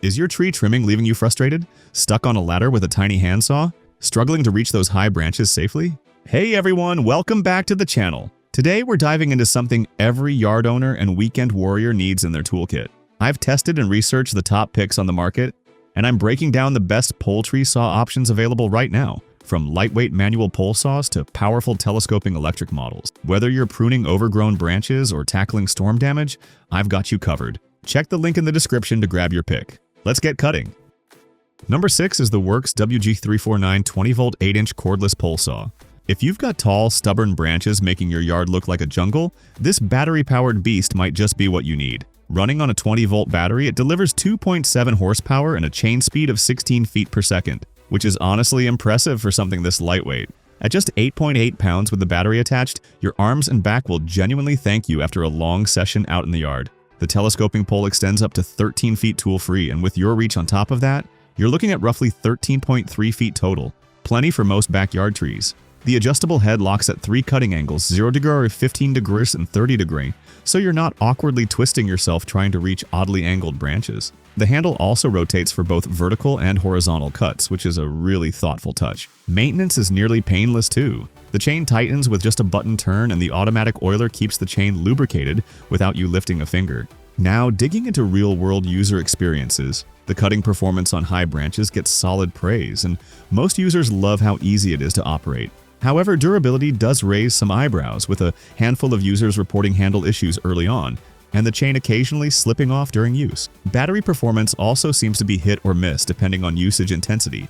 Is your tree trimming leaving you frustrated? Stuck on a ladder with a tiny handsaw? Struggling to reach those high branches safely? Hey everyone, welcome back to the channel. Today we're diving into something every yard owner and weekend warrior needs in their toolkit. I've tested and researched the top picks on the market, and I'm breaking down the best pole tree saw options available right now. From lightweight manual pole saws to powerful telescoping electric models. Whether you're pruning overgrown branches or tackling storm damage, I've got you covered. Check the link in the description to grab your pick. Let's get cutting. Number 6 is the Worx WG349 20-volt 8-inch cordless pole saw. If you've got tall, stubborn branches making your yard look like a jungle, this battery-powered beast might just be what you need. Running on a 20-volt battery, it delivers 2.7 horsepower and a chain speed of 16 feet per second, which is honestly impressive for something this lightweight. At just 8.8 pounds with the battery attached, your arms and back will genuinely thank you after a long session out in the yard. The telescoping pole extends up to 13 feet tool-free, and with your reach on top of that, you're looking at roughly 13.3 feet total, plenty for most backyard trees. The adjustable head locks at 3 cutting angles, 0 degree, 15 degrees, and 30 degree, so you're not awkwardly twisting yourself trying to reach oddly angled branches. The handle also rotates for both vertical and horizontal cuts, which is a really thoughtful touch. Maintenance is nearly painless too. The chain tightens with just a button turn, and the automatic oiler keeps the chain lubricated without you lifting a finger. Now, digging into real-world user experiences, the cutting performance on high branches gets solid praise, and most users love how easy it is to operate. However, durability does raise some eyebrows, with a handful of users reporting handle issues early on, and the chain occasionally slipping off during use. Battery performance also seems to be hit or miss depending on usage intensity.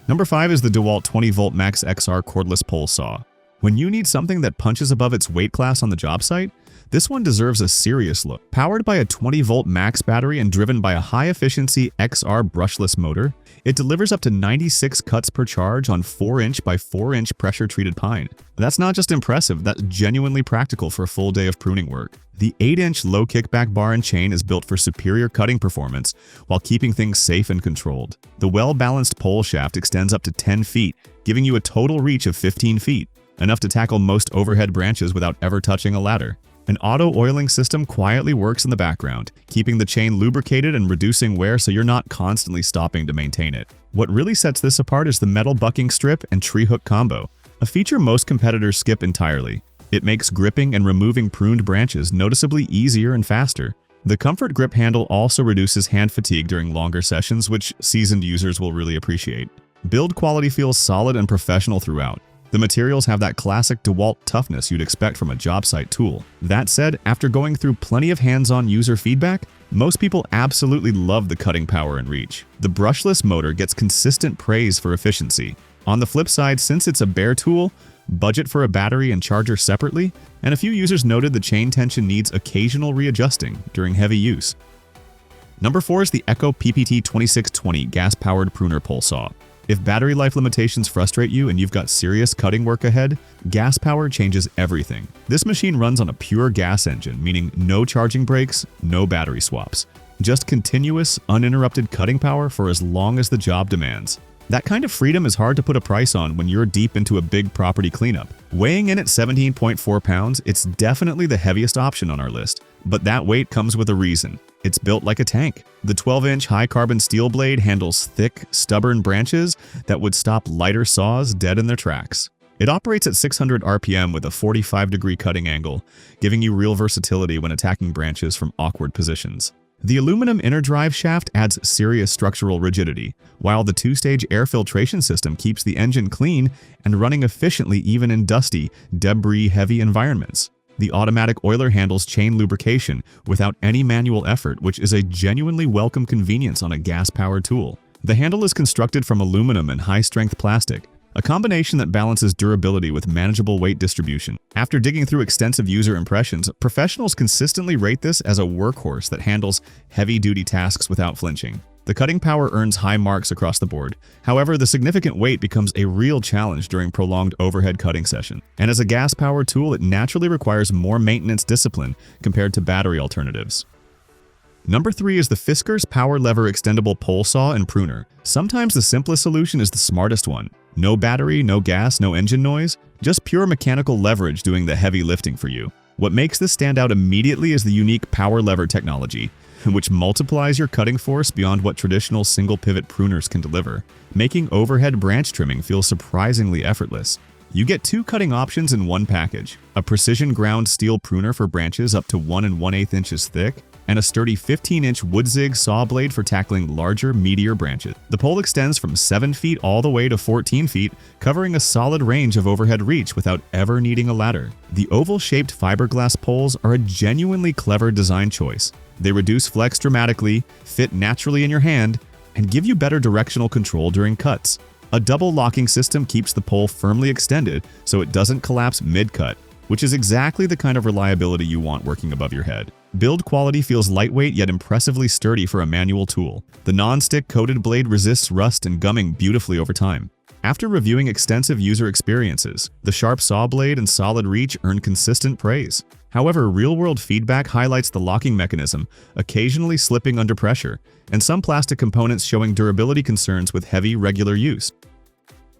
Number 5 is the DeWalt 20-volt Max XR cordless pole saw. When you need something that punches above its weight class on the job site, this one deserves a serious look. Powered by a 20-volt max battery and driven by a high-efficiency XR brushless motor, it delivers up to 96 cuts per charge on 4-inch by 4-inch pressure-treated pine. That's not just impressive, that's genuinely practical for a full day of pruning work. The 8-inch low kickback bar and chain is built for superior cutting performance while keeping things safe and controlled. The well-balanced pole shaft extends up to 10 feet, giving you a total reach of 15 feet, enough to tackle most overhead branches without ever touching a ladder. An auto-oiling system quietly works in the background, keeping the chain lubricated and reducing wear so you're not constantly stopping to maintain it. What really sets this apart is the metal bucking strip and tree hook combo, a feature most competitors skip entirely. It makes gripping and removing pruned branches noticeably easier and faster. The comfort grip handle also reduces hand fatigue during longer sessions, which seasoned users will really appreciate. Build quality feels solid and professional throughout. The materials have that classic DeWalt toughness you'd expect from a job site tool. That said, after going through plenty of hands-on user feedback, most people absolutely love the cutting power and reach. The brushless motor gets consistent praise for efficiency. On the flip side, since it's a bare tool, budget for a battery and charger separately, and a few users noted the chain tension needs occasional readjusting during heavy use. Number 4 is the Echo PPT 2620 gas-powered pruner pole saw. If battery life limitations frustrate you and you've got serious cutting work ahead, gas power changes everything. This machine runs on a pure gas engine, meaning no charging breaks, no battery swaps. Just continuous, uninterrupted cutting power for as long as the job demands. That kind of freedom is hard to put a price on when you're deep into a big property cleanup. Weighing in at 17.4 pounds, it's definitely the heaviest option on our list. But that weight comes with a reason. It's built like a tank. The 12-inch high-carbon steel blade handles thick, stubborn branches that would stop lighter saws dead in their tracks. It operates at 600 RPM with a 45-degree cutting angle, giving you real versatility when attacking branches from awkward positions. The aluminum inner drive shaft adds serious structural rigidity, while the 2-stage air filtration system keeps the engine clean and running efficiently even in dusty, debris-heavy environments. The automatic oiler handles chain lubrication without any manual effort, which is a genuinely welcome convenience on a gas-powered tool. The handle is constructed from aluminum and high-strength plastic, a combination that balances durability with manageable weight distribution. After digging through extensive user impressions, professionals consistently rate this as a workhorse that handles heavy-duty tasks without flinching. The cutting power earns high marks across the board. However, the significant weight becomes a real challenge during prolonged overhead cutting session. And as a gas-powered tool, it naturally requires more maintenance discipline compared to battery alternatives. Number 3 is the Fiskars Power Lever Extendable Pole Saw and Pruner. Sometimes the simplest solution is the smartest one. No battery, no gas, no engine noise, just pure mechanical leverage doing the heavy lifting for you. What makes this stand out immediately is the unique power lever technology. which multiplies your cutting force beyond what traditional single-pivot pruners can deliver, making overhead branch trimming feel surprisingly effortless. You get 2 cutting options in one package: a precision ground steel pruner for branches up to 1 1/8 inches thick, and a sturdy 15-inch wood-zig saw blade for tackling larger, meatier branches. The pole extends from 7 feet all the way to 14 feet, covering a solid range of overhead reach without ever needing a ladder. The oval-shaped fiberglass poles are a genuinely clever design choice. They reduce flex dramatically, fit naturally in your hand, and give you better directional control during cuts. A double locking system keeps the pole firmly extended so it doesn't collapse mid-cut, which is exactly the kind of reliability you want working above your head. Build quality feels lightweight yet impressively sturdy for a manual tool. The non-stick coated blade resists rust and gumming beautifully over time. After reviewing extensive user experiences, the sharp saw blade and solid reach earn consistent praise. However, real-world feedback highlights the locking mechanism, occasionally slipping under pressure, and some plastic components showing durability concerns with heavy, regular use.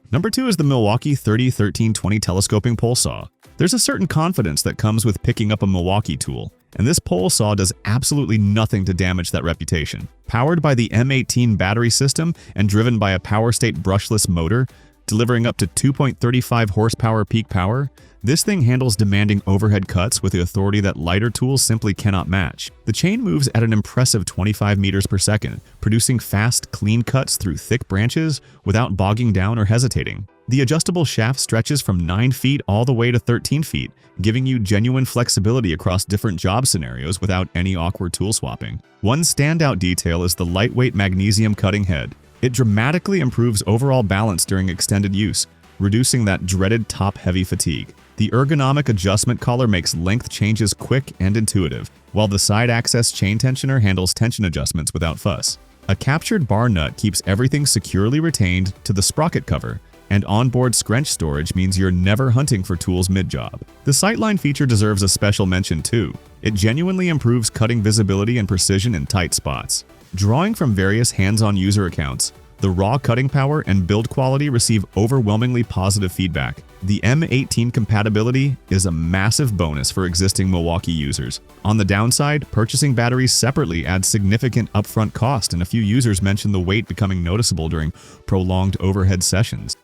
Number 2 is the Milwaukee 30-13-20 telescoping pole saw. There's a certain confidence that comes with picking up a Milwaukee tool, and this pole saw does absolutely nothing to damage that reputation. Powered by the M18 battery system and driven by a power-state brushless motor, delivering up to 2.35 horsepower peak power, this thing handles demanding overhead cuts with the authority that lighter tools simply cannot match. The chain moves at an impressive 25 meters per second, producing fast, clean cuts through thick branches without bogging down or hesitating. The adjustable shaft stretches from 9 feet all the way to 13 feet, giving you genuine flexibility across different job scenarios without any awkward tool swapping. One standout detail is the lightweight magnesium cutting head. It dramatically improves overall balance during extended use, reducing that dreaded top-heavy fatigue. The ergonomic adjustment collar makes length changes quick and intuitive, while the side access chain tensioner handles tension adjustments without fuss. A captured bar nut keeps everything securely retained to the sprocket cover, and onboard scrunch storage means you're never hunting for tools mid-job. The sightline feature deserves a special mention too. It genuinely improves cutting visibility and precision in tight spots. Drawing from various hands-on user accounts, the raw cutting power and build quality receive overwhelmingly positive feedback. The M18 compatibility is a massive bonus for existing Milwaukee users. On the downside, purchasing batteries separately adds significant upfront cost, and a few users mention the weight becoming noticeable during prolonged overhead sessions.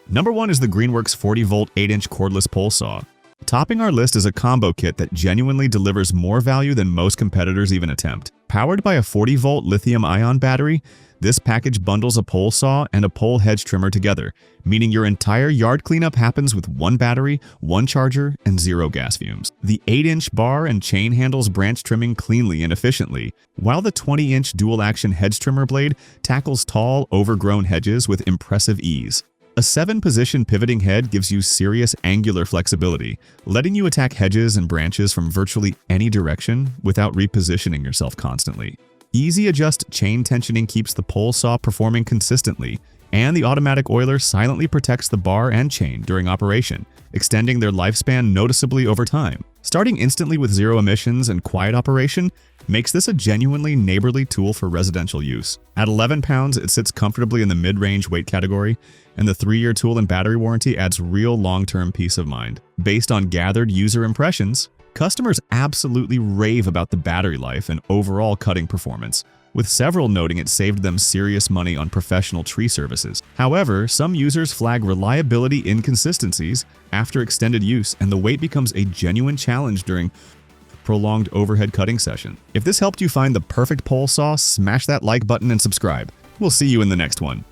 Number 1 is the Greenworks 40-volt 8-inch cordless pole saw. Topping our list is a combo kit that genuinely delivers more value than most competitors even attempt. Powered by a 40-volt lithium-ion battery, this package bundles a pole saw and a pole hedge trimmer together, meaning your entire yard cleanup happens with one battery, one charger, and 0 gas fumes. The 8-inch bar and chain handles branch trimming cleanly and efficiently, while the 20-inch dual-action hedge trimmer blade tackles tall, overgrown hedges with impressive ease. A 7-position pivoting head gives you serious angular flexibility, letting you attack hedges and branches from virtually any direction without repositioning yourself constantly. Easy adjust chain tensioning keeps the pole saw performing consistently, and the automatic oiler silently protects the bar and chain during operation, extending their lifespan noticeably over time. Starting instantly with 0 emissions and quiet operation makes this a genuinely neighborly tool for residential use. At 11 pounds, it sits comfortably in the mid-range weight category, and the 3-year tool and battery warranty adds real long-term peace of mind. Based on gathered user impressions, customers absolutely rave about the battery life and overall cutting performance, with several noting it saved them serious money on professional tree services. However, some users flag reliability inconsistencies after extended use, and the weight becomes a genuine challenge during prolonged overhead cutting session. If this helped you find the perfect pole saw, smash that like button and subscribe. We'll see you in the next one.